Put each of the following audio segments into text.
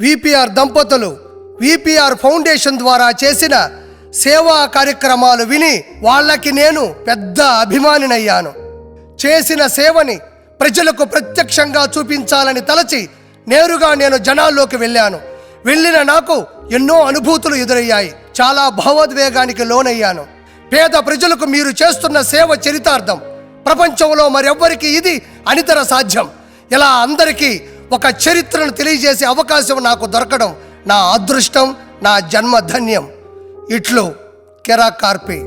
VPR దంపతులు VPR foundation ద్వారా చేసిన సేవా కార్యక్రమాలు విని వాళ్ళకి నేను పెద్ద అభిమానినయ్యాను. చేసిన సేవని ప్రజలకు ప్రత్యక్షంగా చూపించాలని తలచి నేరుగా నేను జనాల్లోకి వెళ్ళాను. వెళ్ళిన నాకు ఎన్నో అనుభూతులు ఎదురయ్యాయి. చాలా భావోద్వేగానికి లోనయ్యాను. పేద ప్రజలకు మీరు చేస్తున్న సేవ చరితార్థం. ప్రపంచంలో మరెవ్వరికి ఇది అనితర సాధ్యం. ఇలా అందరికీ ఒక చరిత్రను తెలియజేసే అవకాశం నాకు దొరకడం నా అదృష్టం, నా జన్మ ధన్యం. ఇట్లు కెరా కార్పే.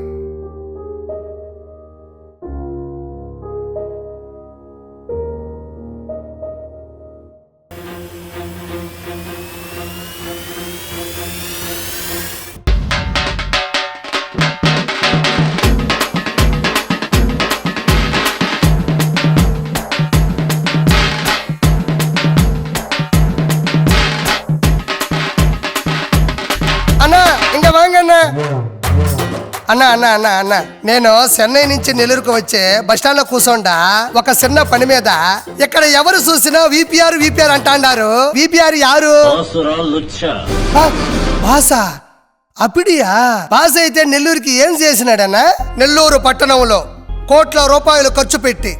అన్నా అన్నా అన్నా అన్నా నేను చెన్నై నుంచి నెల్లూరుకు వచ్చే బస్టాండ్ లో కూర్చోండా ఒక చిన్న పని మీద ఇక్కడ ఎవరు చూసినా విపిఆర్ విపిఆర్ అంటాండారు. విపిఆర్ యారు? బాసా అప్పుడియా? బాస అయితే నెల్లూరుకి ఏం చేసినాడన్నా? నెల్లూరు పట్టణంలో కోట్ల రూపాయలు ఖర్చు పెట్టి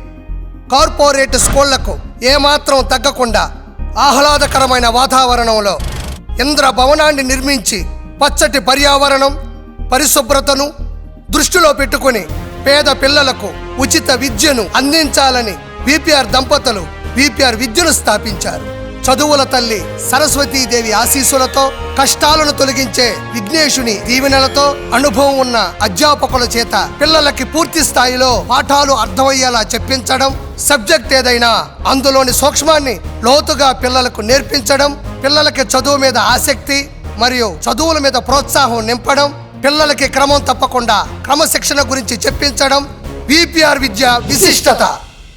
కార్పొరేట్ స్కూళ్లకు ఏమాత్రం తగ్గకుండా ఆహ్లాదకరమైన వాతావరణంలో ఇంద్ర భవనాన్ని నిర్మించి పచ్చటి పర్యావరణం, పరిశుభ్రతను దృష్టిలో పెట్టుకుని పేద పిల్లలకు ఉచిత విద్యను అందించాలని విపిఆర్ దంపతులు విపిఆర్ విద్యను స్థాపించారు. చదువుల తల్లి సరస్వతీదేవి ఆశీస్సులతో, కష్టాలను తొలగించే విఘ్నేశుని దీవెనలతో, అనుభవం ఉన్న అధ్యాపకుల చేత పిల్లలకి పూర్తి స్థాయిలో పాఠాలు అర్థమయ్యేలా చెప్పించడం, సబ్జెక్ట్ ఏదైనా అందులోని సూక్ష్మాన్ని లోతుగా పిల్లలకు నేర్పించడం, పిల్లలకి చదువు మీద ఆసక్తి మరియు చదువుల మీద ప్రోత్సాహం నింపడం, పిల్లలకి క్రమం తప్పకుండా క్రమశిక్షణ గురించి చెప్పించడం విపిఆర్ విద్య విశిష్టత.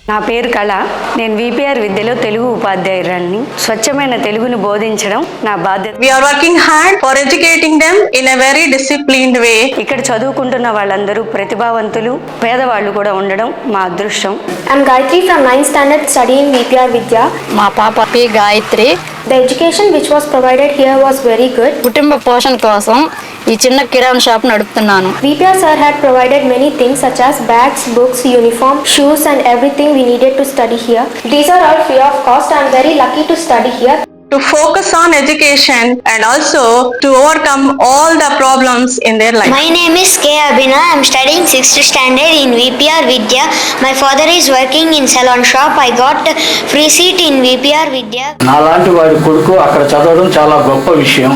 నా పేరు కళ. నేను విపిఆర్ విద్యలో తెలుగు ఉపాధ్యాయురాలిని. స్వచ్ఛమైన తెలుగును బోధించడం నా బాధ్యత. We are working hard for educating them in a very disciplined way. ఇక్కడ చదువుకుంటున్న వాళ్ళందరూ ప్రతిభావంతులు, పేదవాళ్ళు కూడా ఉండడం మా అదృష్టం. I'm Gayatri from 9th standard studying VPR Vidya. మా పాప P Gayatri. The education which was provided here was very good. కుటుంబ పోషణ కోసం ఈ చిన్న కిరాణా షాప్ నడుపుతున్నాను. VPR sir had provided many things such as bags, books, uniform, shoes and everything we needed to study here. These are all free of cost. I am very lucky to study here. To focus on education and also to overcome all the problems in their life. My name is K. Abhina. I am studying 6th standard in VPR Vidya. My father is working in salon shop. I got free seat in VPR Vidya. నాలాంటి వాడి కొడుకు అక్కడ చదవడం చాలా గొప్ప విషయం.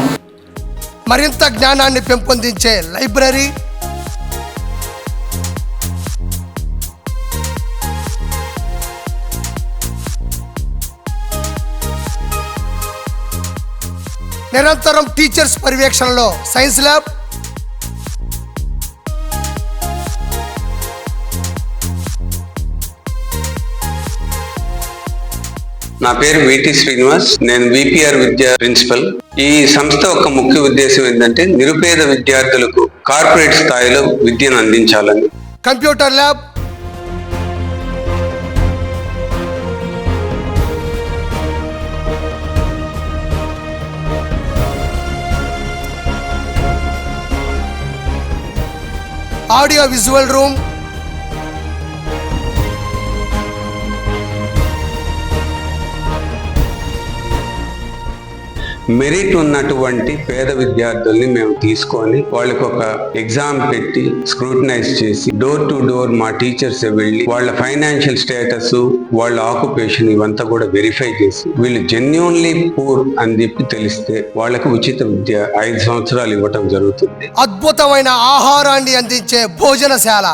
మరింత జ్ఞానాన్ని పెంపొందించే లైబ్రరీ, నిరంతరం టీచర్స్ పర్యవేక్షణలో సైన్స్ ల్యాబ్, నా పేరు విటి శ్రీనివాస్. నేను విపిఆర్ విద్య ప్రిన్సిపల్. ఈ సంస్థ యొక్క ముఖ్య ఉద్దేశం ఏంటంటే నిరుపేద విద్యార్థులకు కార్పొరేట్ స్థాయిలో విద్యను అందించాలని. Computer lab, audio visual room, merit ఉన్నటువంటి పేద విద్యార్థుల్ని మేము తీసుకొని వాళ్ళకి ఒక ఎగ్జామ్ పెట్టి స్క్రూటనైజ్ చేసి డోర్ టు డోర్ మా టీచర్స్ వెళ్ళి వాళ్ళ ఫైనాన్షియల్ స్టేటస్, వాళ్ళ ఆక్యుపేషన్ ఇవంతా కూడా వెరిఫై చేసి వీళ్ళు జెన్యూన్లీ పూర్ అని చెప్పి తెలిస్తే వాళ్ళకి ఉచిత విద్య 5 సంవత్సరాలు ఇవ్వటం జరుగుతుంది. అద్భుతమైన ఆహారాన్ని అందించే భోజనశాల,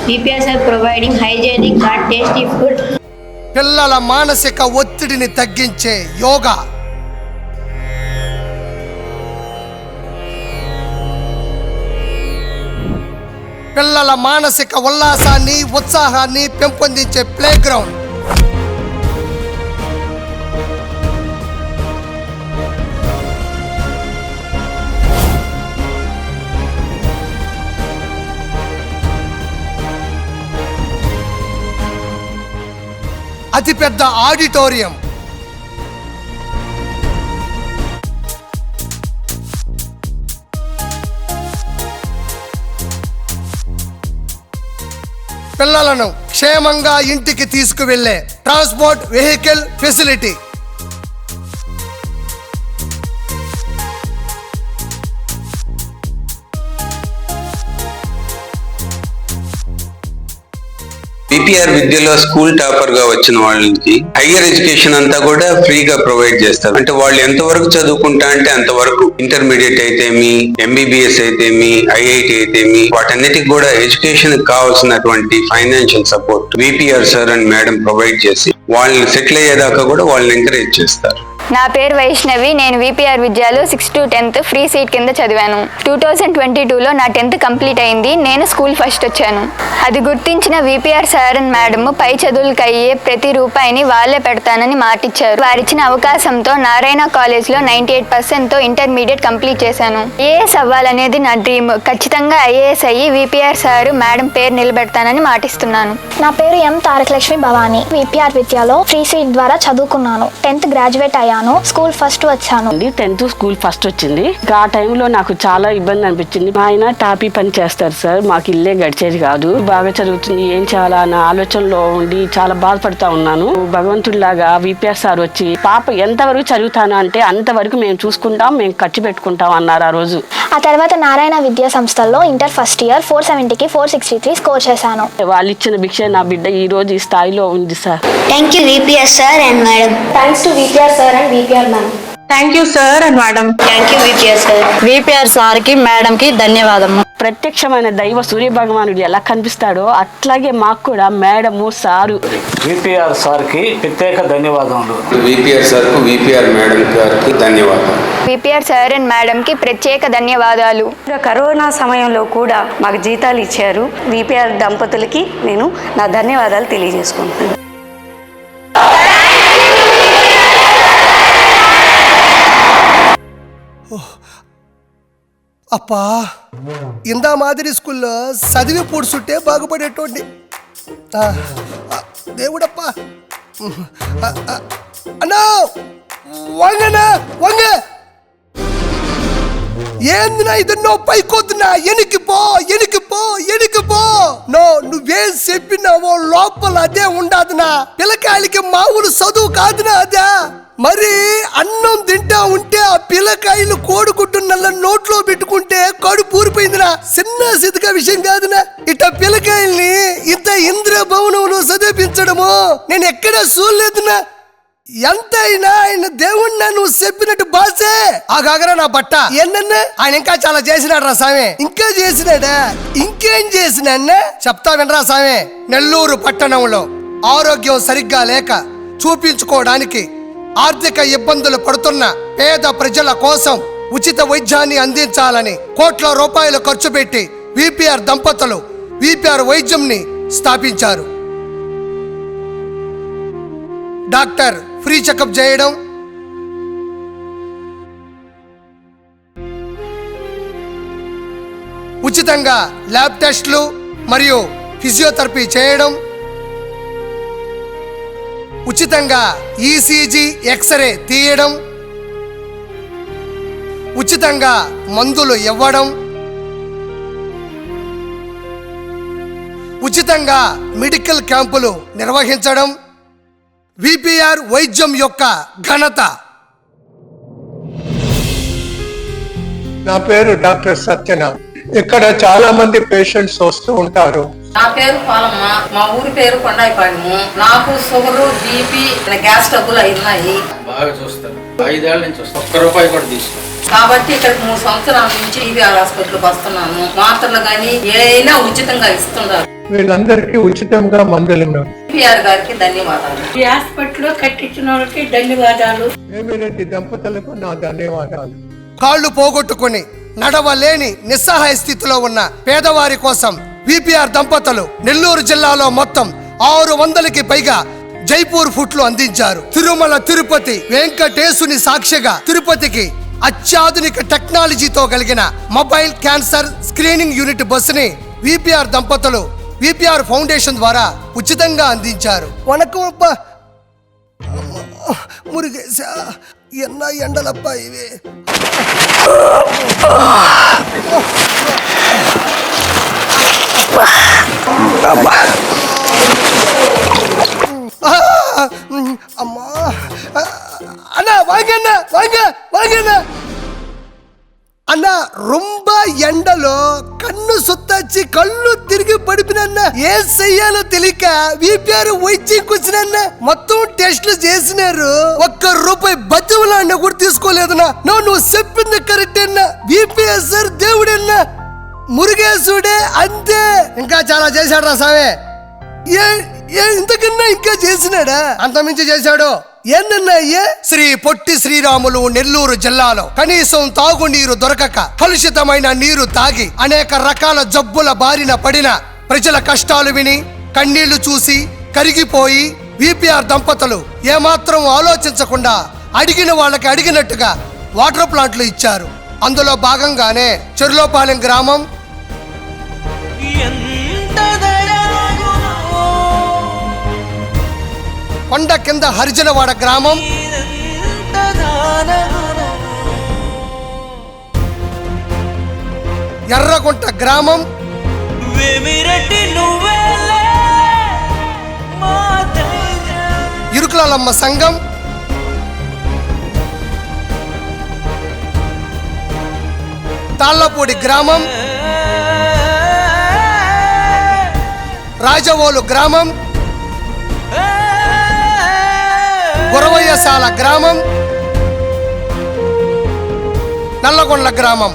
VPRs are providing hygienic and tasty food. పిల్లల మానసిక ఒత్తిడిని తగ్గించే యోగా, పిల్లల మానసిక ఉల్లాసాన్ని, ఉత్సాహాన్ని పెంపొందించే ప్లే గ్రౌండ్, అతిపెద్ద ఆడిటోరియం, పిల్లలను క్షేమంగా ఇంటికి తీసుకువెళ్లే ట్రాన్స్పోర్ట్ వెహికల్ ఫెసిలిటీ, విపిఆర్ విద్యలో స్కూల్ టాపర్ గా వచ్చిన వాళ్ళకి హయ్యర్ ఎడ్యుకేషన్ అంతా కూడా ఫ్రీగా ప్రొవైడ్ చేస్తారు. అంటే వాళ్ళు ఎంతవరకు చదువుకుంటా అంటే అంతవరకు, ఇంటర్మీడియట్ అయితేమి, ఎంబీబీఎస్ అయితేమి, ఐఐటి అయితేమి, వాటన్నిటికి కూడా ఎడ్యుకేషన్ కావాల్సినటువంటి financial support VPR sir and madam provide చేసి వాళ్ళని సెటిల్ అయ్యేదాకా కూడా వాళ్ళని ఎంకరేజ్ చేస్తారు. నా పేరు వైష్ణవి. నేను విపిఆర్ విద్యలో 6th to 10th free seat కింద చదివాను. 2022లో నా 10th కంప్లీట్ అయింది. నేను స్కూల్ ఫస్ట్ వచ్చాను. అది గుర్తించిన విపిఆర్ సార్ అండ్ మేడం పై చదువులకు అయ్యే ప్రతి రూపాయిని వాళ్ళే పెడతానని మాటిచ్చారు. వారిచ్చిన అవకాశంతో నారాయణ కాలేజ్లో 98%తో ఇంటర్మీడియట్ కంప్లీట్ చేశాను. ఐఏఎస్ అవ్వాలనేది నా డ్రీమ్. ఖచ్చితంగా ఐఏఎస్ అయ్యి విపిఆర్ సార్ మేడం పేరు నిలబెడతానని మాటిస్తున్నాను. నా పేరు ఎం తారకలక్ష్మి భవానీ. విపిఆర్ విద్యలో ఫ్రీ సీట్ ద్వారా చదువుకున్నాను. 10th గ్రాడ్యుయేట్ అయ్యాను. స్కూల్ ఫస్ట్ వచ్చాను. 10th స్కూల్ ఫస్ట్ వచ్చింది. ఆ టైంలో నాకు చాలా ఇబ్బంది అనిపించింది. మా ఆయన టాపీ పని చేస్తారు సార్, మాకు ఇల్లే గడిచేది కాదు. బాగా చదువుతుంది, ఏం చేయాలా అన్న ఆలోచనలో ఉండి చాలా బాధపడతా ఉన్నాను. భగవంతుడిలాగా విపిఆర్ సార్ వచ్చి పాప ఎంతవరకు చదువుతాను అంటే అంతవరకు మేము చూసుకుంటాం, మేము ఖర్చు పెట్టుకుంటాం అన్నారు ఆ రోజు. ఆ తర్వాత నారాయణ విద్యా సంస్థల్లో ఇంటర్ ఫస్ట్ ఇయర్ 470కి 463 స్కోర్ చేశాను. వాళ్ళు ఇచ్చిన భిక్ష నా బిడ్డ ఈ రోజు ఈ స్థాయిలో ఉంది sir. Thank you VPR sir and madam. Thanks to VPR sir and VPR ma'am. Thank you, sir and madam. Thank you VPR sir. VPR సార్కి మేడంకి ధన్యవాదము. ప్రత్యక్షమైన దైవ సూర్య భగవానుడు ఎలా కనిపిస్తాడో అట్లాగే మాకు కూడా మేడము సారు విపిఆర్ సార్కి ప్రత్యేక ధన్యవాదములు. విపిఆర్ సార్కు విపిఆర్ మేడం గారికి ధన్యవాదాలు. విపిఆర్ సార్ అండ్ మేడంకి ప్రత్యేక ధన్యవాదాలు. కరోనా సమయంలో కూడా మాకు జీతాలు ఇచ్చారు. విపిఆర్ దంపతులకి నేను నా ధన్యవాదాలు తెలియజేసుకుంటున్నాను. అప్పా, ఇందా మాదిరి స్కూల్లో చదివి పూడ్చుంటే బాగుపడేటోండి. దేవుడప్పా. అన్నా వంగనా వంగ, ఏందినా ఇదన్నో పైకొద్దునా, ఎనికిపో ఎనికిపో ఎనికిపో. నో, నువ్వేం చెప్పినావో లోపల అదే ఉండదునా. పిల్లకాయలకి మామూలు చదువు కాదునా అదే. మరి అన్నం తింటా ఉంటే ఆ పిల్లకాయలు కోడిగుడ్డు నల్ల నోట్లో పెట్టుకుంటే కడుపు ఊరిపోయిందినా. చిన్న సిద్ధగా విషయం కాదునా. ఇట్ట పిల్లకాయల్ని ఇంత ఇంద్ర భవనంలో చదివించడము నేను ఎక్కడా చూడలేదునా. ఎంతైనా ఆయన దేవుణ్ణి నువ్వు చెప్పినట్టు బాసే. ఆగాగరా నా బట్ట ఏంటన్నా, ఆయన ఇంకా చాలా చేసినాడు రా సామె. ఇంకా చేసినాడా? ఇంకేం చేసినా చెప్తా వినరా సామె. నెల్లూరు పట్టణంలో ఆరోగ్యం సరిగ్గా లేక చూపించుకోవడానికి ఆర్థిక ఇబ్బందులు పడుతున్న పేద ప్రజల కోసం ఉచిత వైద్యాన్ని అందించాలని కోట్ల రూపాయలు ఖర్చు పెట్టి విపిఆర్ దంపతులు విపిఆర్ వైద్యంని స్థాపించారు. డాక్టర్ ఫ్రీ చెకప్ చేయడం, ఉచితంగా ల్యాబ్ టెస్టులు మరియు ఫిజియోథెరపీ చేయడం, ఉచితంగా ఈసీజీ ఎక్స్రే తీయడం, ఉచితంగా మందులు ఇవ్వడం, ఉచితంగా మెడికల్ క్యాంపులు నిర్వహించడం విపిఆర్ వైద్యం యొక్క ఘనత. నా పేరు డాక్టర్ సత్యనాథ్. ఇక్కడ చాలా మంది పేషెంట్స్ వస్తూ ఉంటారు. నా పేరు పాలమ్మ. మా ఊరి పేరు కొండాయిపాలెము. నాకు షుగర్, బీపీ, గ్యాస్ ట్రబుల్ ఉన్నాయి. బాగా చూస్తారు. 5 ఏళ్ల నుంచి వస్తారు. ఒక్క రూపాయి కూడా తీసుకో. కాబట్టి ఇక్కడ 3 సంవత్సరాల నుంచి విపిఆర్ హాస్పిటల్కి వస్తున్నాను. మాత్రలు కానీ ఏమైనా ఉచితంగా ఇస్తున్నారు. వీళ్ళందరికీ ఉచితంగా మందులు ఉన్నాయి. విపిఆర్ గారికి ధన్యవాదాలు. ఈ హాస్పిటల్ కట్టించిన వాళ్ళకి ధన్యవాదాలు. ఏమిరెడ్డి దంపతులకు నా ధన్యవాదాలు. కాళ్ళు పోగొట్టుకుని నడవలేని నిస్సహాయ స్థితిలో ఉన్న పేదవారి కోసం విపిఆర్ దంపతులు నెల్లూరు జిల్లాలో మొత్తం 600కి పైగా జైపూర్ ఫుట్లు అందించారు. తిరుమల తిరుపతి వెంకటేశుని సాక్షిగా తిరుపతికి అత్యాధునిక టెక్నాలజీతో కలిగిన మొబైల్ క్యాన్సర్ స్క్రీనింగ్ యూనిట్ బస్సుని విపిఆర్ దంపతులు విపిఆర్ ఫౌండేషన్ ద్వారా ఉచితంగా అందించారు. వణకం అబ్బా. మురుగేశా ఎన్న ఎండలప్పా ఇవి. అమ్మా అண்ணா வாங்க அண்ணா வாங்க வாங்க அண்ணா అన్నా రొంబ ఎండలో కన్ను సుత్తాచి కళ్ళు తిరిగి పడిపోయినన్నా ఏం చెయ్యాలో తెలియక విపిఆర్ వైద్యంకి వచ్చినన్నా మొత్తం టెస్టులు చేసినారు. ₹1 బతిమలాడినా కూడా తీసుకోలేదన్నా. నువ్వు చెప్పింది కరెక్ట్ అన్నా. విపిఆర్ సార్ దేవుడన్నా, మురుగేశుడే అంతే. ఇంకా చాలా చేశాడు రా సామే. ఇంతకన్నా ఇంకా చేసినాడా? అంతమించి చేశాడు. ఏందన్నా అయ్యే? శ్రీ పొట్టి శ్రీరాములు నెల్లూరు జిల్లాలో కనీసం తాగునీరు దొరకక కలుషితమైన నీరు తాగి అనేక రకాల జబ్బుల బారిన పడిన ప్రజల కష్టాలు విని కన్నీళ్లు చూసి కరిగిపోయి విపిఆర్ దంపతులు ఏమాత్రం ఆలోచించకుండా అడిగిన వాళ్ళకి అడిగినట్టుగా వాటర్ ప్లాంట్లు ఇచ్చారు. అందులో భాగంగానే చెర్లోపాలెం గ్రామం, కొండ కింద హరిజనవాడ గ్రామం, ఎర్రగుంట గ్రామం, ఇరుకులమ్మ సంఘం, తాళ్లపూడి గ్రామం, రాజవోలు గ్రామం, గురవయ్యసాల గ్రామం, నల్లగొండ్ల గ్రామం.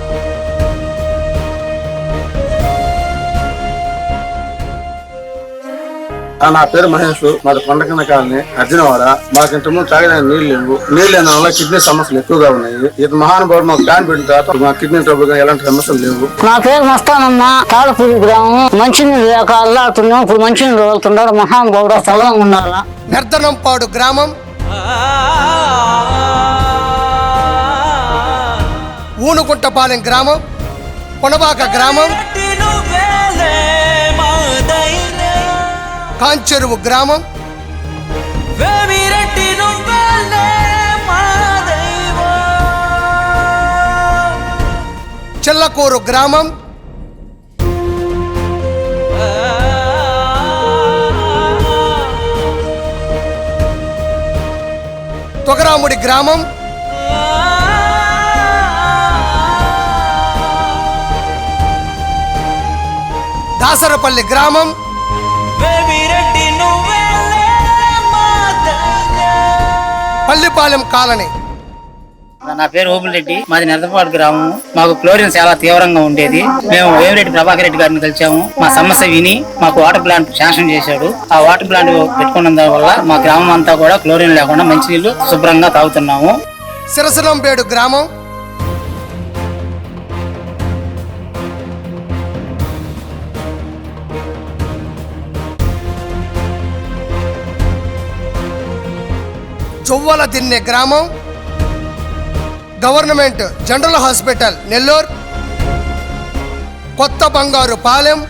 నా పేరు మహేష్. మాది కొండ కింద కాలనీ, అర్జునవాడ. మాకు ఇంతకుముందు తాగడానికి నీళ్లు లేవు. నీళ్ళు లేని వల్ల కిడ్నీ సమస్యలు ఎక్కువగా ఉన్నాయి. ఇది మహానుభావుడు మాకు ప్లాన్ పెట్టిన తర్వాత మా కిడ్నీ ట్రబుల్ గా ఎలాంటి సమస్యలు లేవు. నా పేరు మస్తానమ్మ. తాళపూడి గ్రామం. మంచినీళ్ళు లేక అల్లాడుతున్నాం. ఇప్పుడు మంచినీళ్ళు వెళ్తున్నాడు. మహానుభావుడు స్థలంగా ఉండాలా. నిర్ధనంపాడు గ్రామం, ఊనుకుంటపాలెం గ్రామం, కొనబాక గ్రామం, కాంచెరువు గ్రామం, చెల్లకూరు గ్రామం, తొగరాముడి గ్రామం, దాసరపల్లి గ్రామం, పల్లిపాలెం కాలనీ. నా పేరు ఓపుల్ రెడ్డి. మాది నెరదపాడు గ్రామం. మాకు క్లోరిన్ చాలా తీవ్రంగా ఉండేది. మేము వేమిరెడ్డి ప్రభాకర్ రెడ్డి గారిని కలిసాము. మా సమస్య విని మాకు వాటర్ ప్లాంట్ శాంక్షన్ చేశాడు. ఆ వాటర్ ప్లాంట్ పెట్టుకున్న దాని వల్ల మా గ్రామం అంతా కూడా క్లోరిన్ లేకుండా మంచినీళ్లు శుభ్రంగా తాగుతున్నాము. సిరసనంపేడు గ్రామం, చొవ్వల దిన్నె గ్రామం, గవర్నమెంట్ జనరల్ హాస్పిటల్ నెల్లూరు, కొత్త బంగారు పాలెం,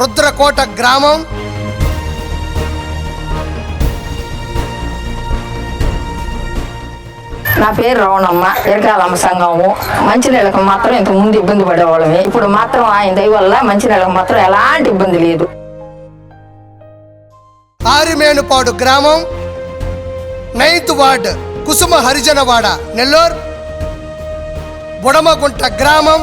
రుద్రకోట గ్రామం, నా పేరు రవణమ్మ. ఎరకాలమ్మ సంఘము. మంచినీళ్ళకు మాత్రం ఇంత ముందు ఇబ్బంది పడేవాళ్ళమే. ఇప్పుడు మాత్రం ఆయన దయ వల్ల మంచినీళ్ళకు మాత్రం ఎలాంటి ఇబ్బంది లేదు. ఆరిమేనుపాడు గ్రామం, 9th వార్డ్ కుసుమ హరిజనవాడ నెల్లూరు, బుడమగుంట గ్రామం,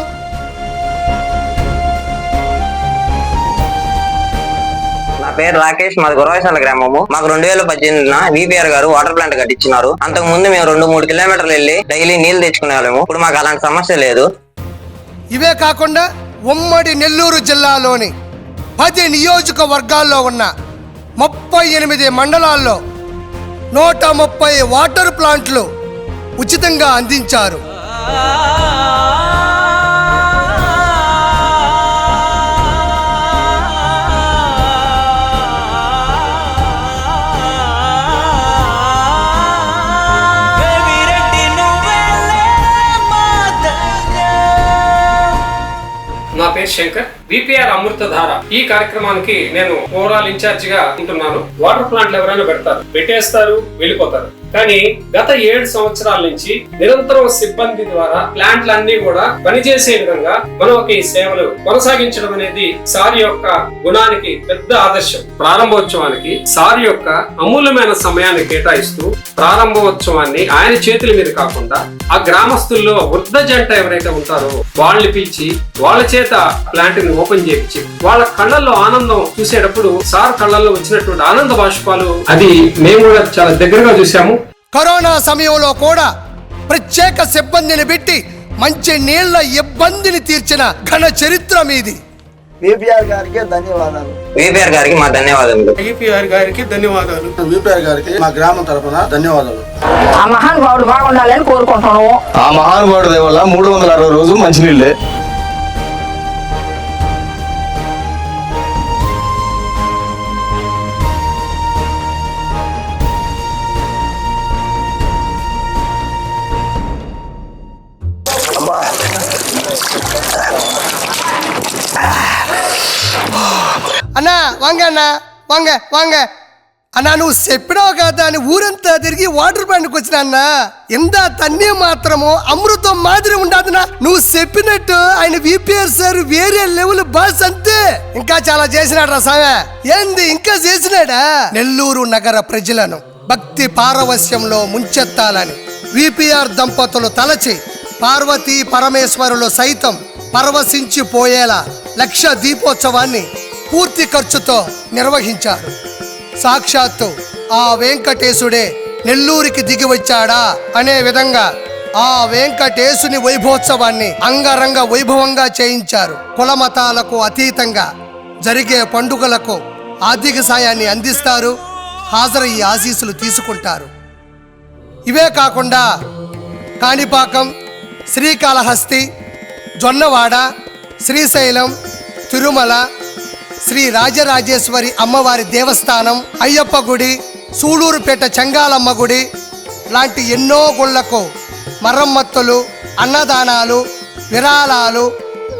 నా పేరు రాకేష్. మాది గురవైశాల గ్రామము. మాకు 2018 విపిఆర్ గారు వాటర్ ప్లాంట్ కట్టించినారు. అంతకు ముందు మేము 2-3 కిలోమీటర్లు వెళ్ళి డైలీ నీళ్లు తెచ్చుకునే వాళ్ళము. ఇప్పుడు మాకు అలాంటి సమస్య లేదు. ఇవే కాకుండా ఉమ్మడి నెల్లూరు జిల్లాలోని 10 నియోజకవర్గాల్లో ఉన్న 38 మండలాల్లో 130 వాటర్ ప్లాంట్లు ఉచితంగా అందించారు. నా పేరు శంకర్. విపిఆర్ అమృతధార ఈ కార్యక్రమానికి నేను ఓవరాల్ ఇన్ఛార్జ్ గా ఉంటున్నాను. వాటర్ ప్లాంట్లు ఎవరైనా పెడతారు, పెట్టేస్తారు, వెళ్ళిపోతారు. కానీ గత 7 సంవత్సరాల నుంచి నిరంతరం సిబ్బంది ద్వారా ప్లాంట్లన్నీ కూడా పనిచేసే విధంగా మనం ఒక ఈ సేవలు కొనసాగించడం అనేది సార్ యొక్క గుణానికి పెద్ద ఆదర్శం. ప్రారంభోత్సవానికి సార్ యొక్క అమూల్యమైన సమయాన్ని కేటాయిస్తూ ప్రారంభోత్సవాన్ని ఆయన చేతుల మీద కాకుండా ఆ గ్రామస్తుల్లో వృద్ధ జంట ఎవరైతే ఉంటారో వాళ్ళని పిలిచి వాళ్ళ చేత ప్లాంట్ ని ఓపెన్ చేయించి వాళ్ళ కళ్ళల్లో ఆనందం చూసేటప్పుడు సార్ కళ్ళల్లో వచ్చినటువంటి ఆనంద బాష్పాలు అది మేము కూడా చాలా దగ్గరగా చూసాము. కరోనా సమయంలో కూడా ప్రత్యేక సిబ్బందిని పెట్టి మంచి నీళ్ల ఇబ్బందిని తీర్చిన ఘన చరిత్ర మీది. విపిఆర్ గారికి ధన్యవాదాలు. విపిఆర్ గారికి మా ధన్యవాదాలు. విపిఆర్ గారికి ధన్యవాదాలు. విపిఆర్ గారికి మా గ్రామం తరఫున ధన్యవాదాలు. ఆ మహానుభావుడు బాగుండాలని కోరుకుంటున్నాము. ఆ మహానుభావుడి దయ వల్ల 360 రోజులు మంచినీళ్ళే. అన్నా వాంగ అన్నా వాంగ వాంగ అన్నా, నువ్వు చెప్పినావు కదా అని ఊరంతా తిరిగి వాటర్ ప్లాంట్కి వచ్చిన అన్న. ఎంత తన్నీ మాత్రము అమృతం మాదిరి ఉండదునా. నువ్వు చెప్పినట్టు ఆయన విపిఆర్ సార్ వేరే లెవెల్ బాస్ అంతే. ఇంకా చాలా చేసినాడు రా సామె. ఏంది ఇంకా చేసినాడా? నెల్లూరు నగర ప్రజలను భక్తి పారవస్యంలో ముంచెత్తాలని విపిఆర్ దంపతులు తలచి పార్వతీ పరమేశ్వరులు సైతం పరవశించిపోయేలా 1,00,000 దీపోత్సవాన్ని పూర్తి ఖర్చుతో నిర్వహించారు. సాక్షాత్తు ఆ వెంకటేశుడే నెల్లూరికి దిగి వచ్చాడా అనే విధంగా ఆ వెంకటేశుని వైభోత్సవాన్ని అంగరంగ వైభవంగా చేయించారు. కులమతాలకు అతీతంగా జరిగే పండుగలకు ఆర్థిక సాయాన్ని అందిస్తారు. హాజరయ్యి ఆశీస్సులు తీసుకుంటారు. ఇవే కాకుండా కాణిపాకం, శ్రీకాళహస్తి, జొన్నవాడ, శ్రీశైలం, తిరుమల, శ్రీ రాజరాజేశ్వరి అమ్మవారి దేవస్థానం, అయ్యప్ప గుడి, సూళూరుపేట చెంగాలమ్మ గుడి లాంటి ఎన్నో గుళ్లకు మరమ్మతులు, అన్నదానాలు, విరాళాలు,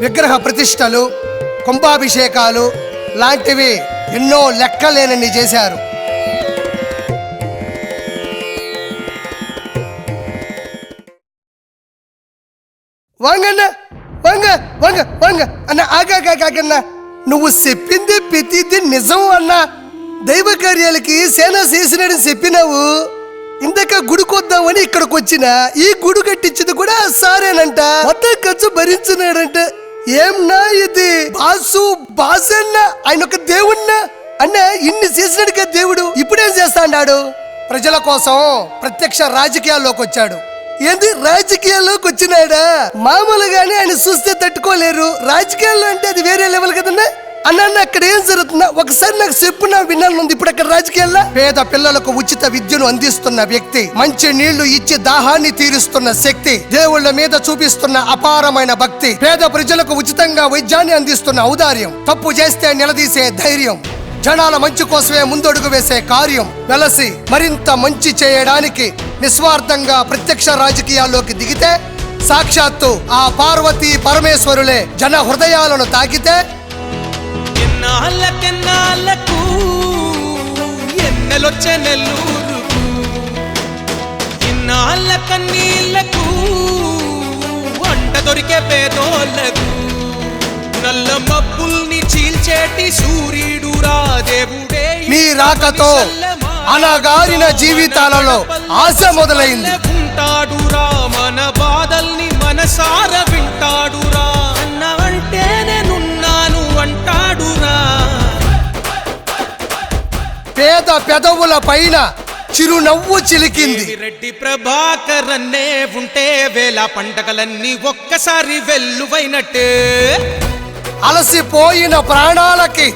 విగ్రహ ప్రతిష్టలు, కుంభాభిషేకాలు లాంటివి ఎన్నో లెక్కలేనన్ని చేశారు. వాంగన్న వాంగ వాంగ వాంగ అన్న ఆగాగాగన్న, నువ్వు చెప్పింది ప్రతిది నిజం అన్నా. దైవ కార్యాలకి సేనా చేసినాడని చెప్పినావు. ఇందాక గుడికొద్దామని ఇక్కడికి వచ్చిన ఈ గుడి కట్టించింది కూడా సారేనంట. మొత్తం ఖర్చు భరించినాడంట. ఏంనా ఇది? బాసన్న ఆయన ఒక దేవుణ్ణా అన్న. ఇన్ని చేసినాడు కదా దేవుడు. ఇప్పుడేం చేస్తా అన్నాడు? ప్రజల కోసం ప్రత్యక్ష రాజకీయాల్లోకి వచ్చాడు. ఏంది రాజకీయాల్లోకి వచ్చినాడా? మామూలుగానే ఆయన చూస్తే తట్టుకోలేరు. రాజకీయాల్లో అంటే అది వేరే లెవెల్ కదన్నా. అన్న అక్కడ ఏం జరుగుతుందా ఒకసారి నాకు చెప్పు, నా వినాలనుంది. ఇప్పుడు అక్కడ రాజకీయాల్లో పేద పిల్లలకు ఉచిత విద్యను అందిస్తున్న వ్యక్తి, మంచి నీళ్లు ఇచ్చి దాహాన్ని తీరుస్తున్న శక్తి, దేవుళ్ల మీద చూపిస్తున్న అపారమైన భక్తి, పేద ప్రజలకు ఉచితంగా వైద్యాన్ని అందిస్తున్న ఔదార్యం, తప్పు చేస్తే నిలదీసే ధైర్యం, జనాల మంచి కోసమే ముందడుగు వేసే కార్యం, వెలసి మరింత మంచి చేయడానికి నిస్వార్థంగా ప్రత్యక్ష రాజకీయాల్లోకి దిగితే సాక్షాత్తు ఆ పార్వతీ పరమేశ్వరులే జన హృదయాలను తాకితే ఎన్నాళ్ళకెన్నాళ్ళకు ఎన్నెలొచ్చే నెల్లూరుకు, ఇన్నాళ్ళ కన్నీళ్లకు వంట దొరికే పేదోళ్లకు, నల్ల మబ్బుల్ని చీల్చేటి సూర్యుడు రాదేవుడే మీ రాకతో అనగారిన జీవితాలలో ఆశ మొదలైంది. ఉంటాడురా మన బాధల్ని మనసార వింటాడురా, అన్న అంటే నేనున్నాను అంటాడురా. పేద పెదవుల పైన చిరునవ్వు చిలికింది. రెడ్డి ప్రభాకర్ అన్నే ఉంటే వేల పండగలన్నీ ఒక్కసారి వెల్లువైనట్టే. అలసిపోయిన ప్రాణాలకి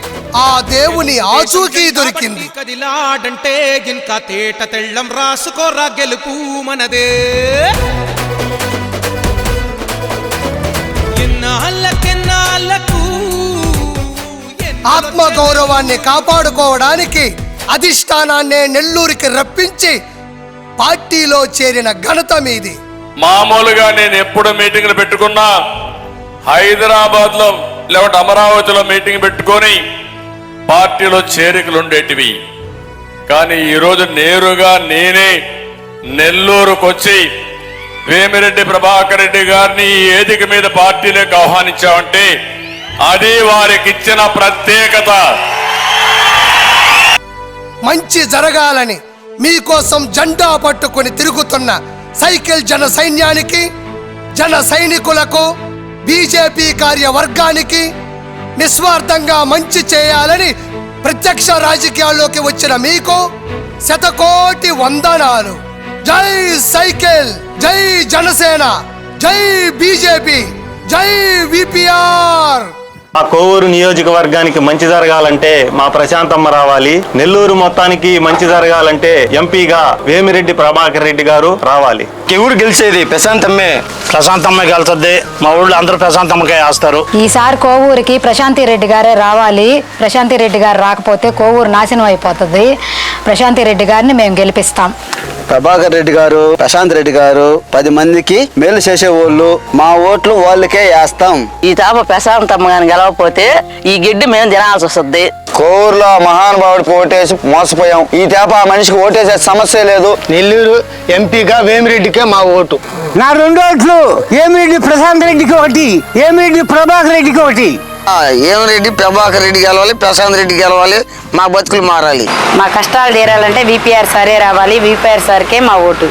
ఆ దేవుని ఆచూకీ దొరికింది. కదిలాడంటే ఇంకా తేట తెళ్ళం రాసుకోరా గెలుపు మనదే. ఎన్నాళ్ళకెన్నాళ్ళకు ఆత్మగౌరవాన్ని కాపాడుకోవడానికి అధిష్టానాన్నే నెల్లూరికి రప్పించి పార్టీలో చేరిన ఘనత మీది. మామూలుగా నేను ఎప్పుడు మీటింగ్లు పెట్టుకున్నా హైదరాబాద్ లో లేకుంటే అమరావతిలో మీటింగ్ పెట్టుకొని పార్టీలో చేరికలు ఉండేటివి. కానీ ఈరోజు నేరుగా నేనే నెల్లూరుకు వచ్చి వేమిరెడ్డి ప్రభాకర్ రెడ్డి గారిని ఈ వేదిక మీద పార్టీలోకి ఆహ్వానించామంటే అది వారికి ఇచ్చిన ప్రత్యేకత. మంచి జరగాలని మీకోసం జెండా పట్టుకొని తిరుగుతున్న సైకిల్ జన సైన్యానికి, జన సైనికులకు, బీజేపీ కార్యవర్గానికి, నిస్వార్థంగా మంచి చేయాలని ప్రత్యక్ష రాజకీయాల్లోకి వచ్చిన మీకు శతకోటి వందనాలు. జై సైకిల్, జై జనసేన, జై బీజేపీ, జై విపిఆర్. మా కోవూరు నియోజకవర్గానికి మంచి జరగాలంటే మా ప్రశాంతమ్మ రావాలి. నెల్లూరు మొత్తానికి మంచి జరగాలంటే ఎంపీగా వేమిరెడ్డి ప్రభాకర్ రెడ్డి గారు రావాలి. ఎవరు గెలిచేది? ప్రశాంతమ్మే గెలుస్తుంది. మా ఊళ్ళో అందరూ ప్రశాంతమ్మకే వేస్తారు. ఈసారి కోవూరుకి ప్రశాంతి రెడ్డి గారే రావాలి. ప్రశాంతి రెడ్డి గారు రాకపోతే కోవూరు నాశనం అయిపోతుంది. ప్రశాంతి రెడ్డి గారిని మేము గెలిపిస్తాం. ప్రభాకర్ రెడ్డి గారు, ప్రశాంత్ రెడ్డి గారు 10 మందికి మేలు చేసే వాళ్ళు. మా ఓట్లు వాళ్ళకే వేస్తాం. ఈ తాప ప్రశాంతమ్మ గాని గెలవకపోతే ఈ గిడ్డి మేము తినాల్సి వస్తుంది. కోవూరులో మహానుభావుడికి ఓటేసి మోసపోయాం. ఈ తేప ఆ మనిషికి ఓటేసే సమస్య లేదు. నెల్లూరు ఎంపీగా వేమిరెడ్డికే మా ఓటు. నా 2 ఓట్లు వేమిరెడ్డి ప్రశాంత్ రెడ్డికి ఒకటి, వేమిరెడ్డి ప్రభాకర్ రెడ్డికి ఒకటి. వేమిరెడ్డి ప్రభాకర్ రెడ్డి గెలవాలి, ప్రశాంత్ రెడ్డి గెలవాలి. మా బతుకులు మారాలి. మా కష్టాలు తీరాలంటే విపిఆర్ సారే రావాలి. విపిఆర్ సార్కే మా ఓటు.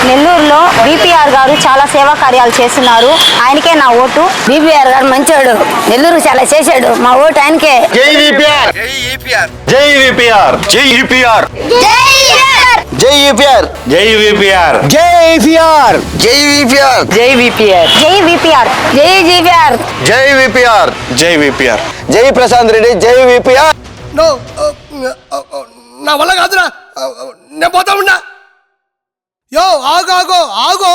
నెల్లూరులో విపిఆర్ గారు చాలా సేవా కార్యాలు చేస్తున్నారు. ఆయనకే నా ఓటు. విపిఆర్ గారు మంచోడు, నెల్లూరు చాలా చేశాడు. మా ఓటు ఆయనకే. జై విపిఆర్, జై విపిఆర్, జై విపిఆర్, జై విపిఆర్, జై విపిఆర్, జై విపిఆర్, జై విపిఆర్, జై విపిఆర్, జై విపిఆర్, జై విపిఆర్, జై విపిఆర్, జై విపిఆర్, జై విపిఆర్, జై ప్రశాంత్ రెడ్డి, జై విపిఆర్. నో, నా వల్ల కాదురా, నేను పోతా ఉన్నా. యో ఆగో ఆగో,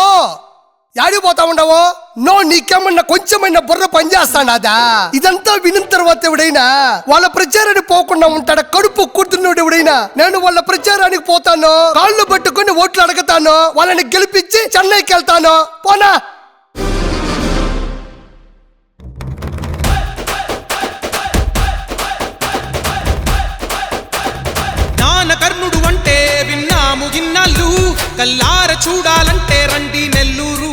యాడికి పోతా ఉండవో? నో, నీకేమన్నా కొంచెమైనా బుర్ర పనిచేస్తాడా? ఇదంతా వినిన తర్వాత ఎవడైనా వాళ్ళ ప్రచారానికి పోకుండా ఉంటాడా? కడుపు కూర్చున్నాడు ఎవడైనా. నేను వాళ్ళ ప్రచారానికి పోతాను, కాళ్ళు పట్టుకుని ఓట్లు అడగతాను, వాళ్ళని గెలిపించి చెన్నైకి వెళ్తాను. పోనా? కర్ణుడు అంటే విన్నాము గిన్నాళ్ళు, కల్లార చూడాలంటే రండి నెల్లూరు.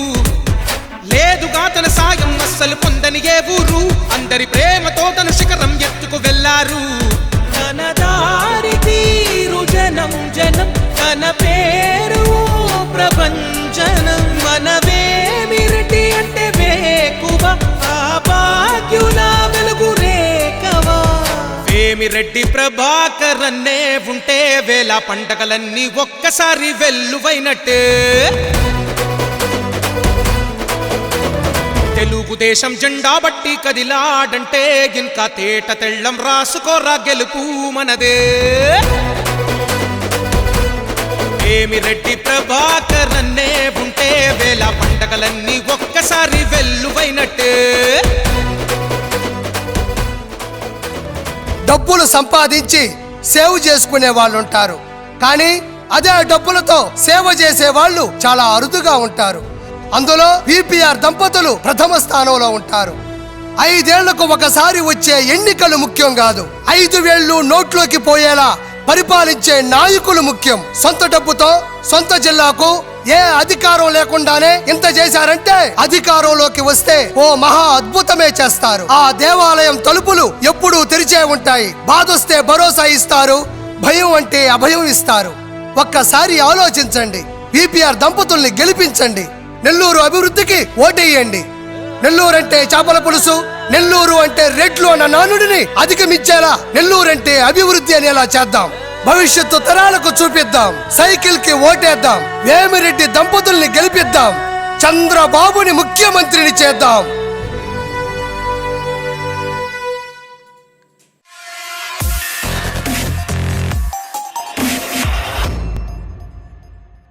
లేదుగా తన సాయం అస్సలు పొందని ఏ ఊరు, అందరి ప్రేమతో తన శిఖరం ఎత్తుకు వెళ్ళారు. తన దారి తీరు జనం జనం, తన పేరు ప్రభంజనం. మన వేమిరెడ్డి అంటే వేకువ, ఆ భాగ్యుల వెలుగు రేఖవా. వేమిరెడ్డి ప్రభాకర్ అన్నే ఉంటే వేల పండగలన్నీ ఒక్కసారి వెల్లువైనట్టే. తెలుగుదేశం జెండా బట్టి కదిలాడంటే ఇంకా తేట తెళ్ళం రాసుకోరా గెలుపు మనదే. వేమిరెడ్డి ప్రభాకర్ అన్నే ఉంటే వేల పండగలన్నీ ఒక్కసారి వెల్లువైనట్టే. డబ్బులు సంపాదించి సేవ్ చేసుకునే వాళ్ళు ఉంటారు, కానీ అదే డబ్బులతో సేవ చేసే వాళ్ళు చాలా అరుదుగా ఉంటారు. అందులో విపిఆర్ దంపతులు ప్రథమ స్థానంలో ఉంటారు. 5 ఏళ్లకు ఒకసారి వచ్చే ఎన్నికలు ముఖ్యం కాదు, 5 వేళ్లు నోట్లోకి పోయేలా పరిపాలించే నాయకులు ముఖ్యం. సొంత డబ్బుతో సొంత జిల్లాకు ఏ అధికారం లేకుండానే ఇంత చేశారంటే అధికారంలోకి వస్తే ఓ మహా అద్భుతమే చేస్తారు. ఆ దేవాలయం తలుపులు ఎప్పుడూ తెరిచే ఉంటాయి. బాధొస్తే భరోసా ఇస్తారు, భయం అంటే అభయం ఇస్తారు. ఒక్కసారి ఆలోచించండి, విపిఆర్ దంపతుల్ని గెలిపించండి, నెల్లూరు అభివృద్ధికి ఓటేయండి. నెల్లూరు అంటే చేపల పులుసు, నెల్లూరు అంటే రెడ్లు అన్న నానుడిని అధిగమించేలా నెల్లూరు అంటే అభివృద్ధి అనేలా చేద్దాం. భవిష్యత్తు తరాలకు చూపిద్దాం. సైకిల్ కి ఓటేద్దాం. వేమిరెడ్డి దంపతుల్ని గెలిపిద్దాం. చంద్రబాబుని ముఖ్యమంత్రిని చేద్దాం.